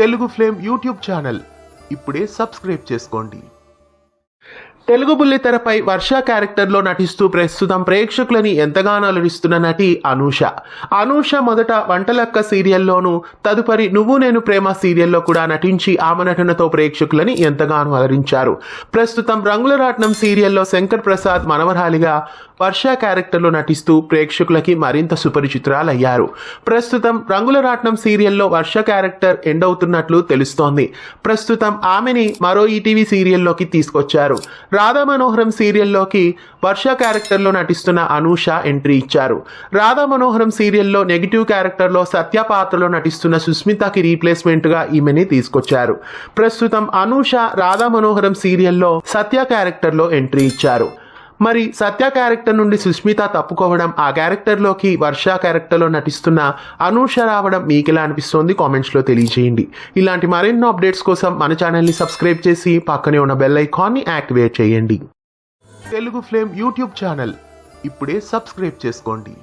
Telugu flame YouTube channel ఇప్పుడే subscribe చేసుకోండి. తెలుగు బుల్లితెరపై వర్ష క్యారెక్టర్లో నటిస్తూ ప్రస్తుతం ప్రేక్షకులని ఎంతగానో అలరిస్తున్న నటి అనూష. అనూష మొదట వంటలక్క సీరియల్లోనూ తదుపరి నువ్వు నేను ప్రేమ సీరియల్లో కూడా నటించి ఆమె నటనతో ప్రేక్షకులని ఎంతగానో అలరించారు. ప్రస్తుతం రంగుల రాట్నం సీరియల్లో శంకర్ ప్రసాద్ మనవరాలిగా వర్ష క్యారెక్టర్లో నటిస్తూ ప్రేక్షకులకి మరింత సుపరిచితురాలయ్యారు. ప్రస్తుతం రంగుల రాట్నం సీరియల్లో వర్ష క్యారెక్టర్ ఎండ్ అవుతున్నట్లు తెలుస్తోంది. ప్రస్తుతం ఆమెని మరో ఈటీవీ సీరియల్లోకి తీసుకొచ్చారు. రాధా మనోహరం సీరియల్లోకి వర్ష క్యారెక్టర్లో నటిస్తున్న అనూష ఎంట్రీ ఇచ్చారు. రాధా మనోహరం సీరియల్లో నెగిటివ్ క్యారెక్టర్లో సత్య పాత్రలో నటిస్తున్న సుస్మితకి రీప్లేస్మెంట్గా ఈమెని తీసుకొచ్చారు. ప్రస్తుతం అనూష రాధా మనోహరం సీరియల్లో సత్య క్యారెక్టర్లో ఎంట్రీ ఇచ్చారు. మరి సత్య క్యారెక్టర్ నుండి సుస్మిత తప్పుకోవడం, ఆ క్యారెక్టర్లోకి వర్ష క్యారెక్టర్లో నటిస్తున్న అనూష రావడం మీకెలా అనిపిస్తోంది కామెంట్స్లో తెలియజేయండి. ఇలాంటి మరెన్నో అప్డేట్స్ కోసం మన ఛానల్ని సబ్స్క్రైబ్ చేసి పక్కనే ఉన్న బెల్ ఐకాన్ని యాక్టివేట్ చేయండి. తెలుగు ఫ్లేమ్ యూట్యూబ్ ఛానల్ ఇప్పుడే సబ్స్క్రైబ్ చేసుకోండి.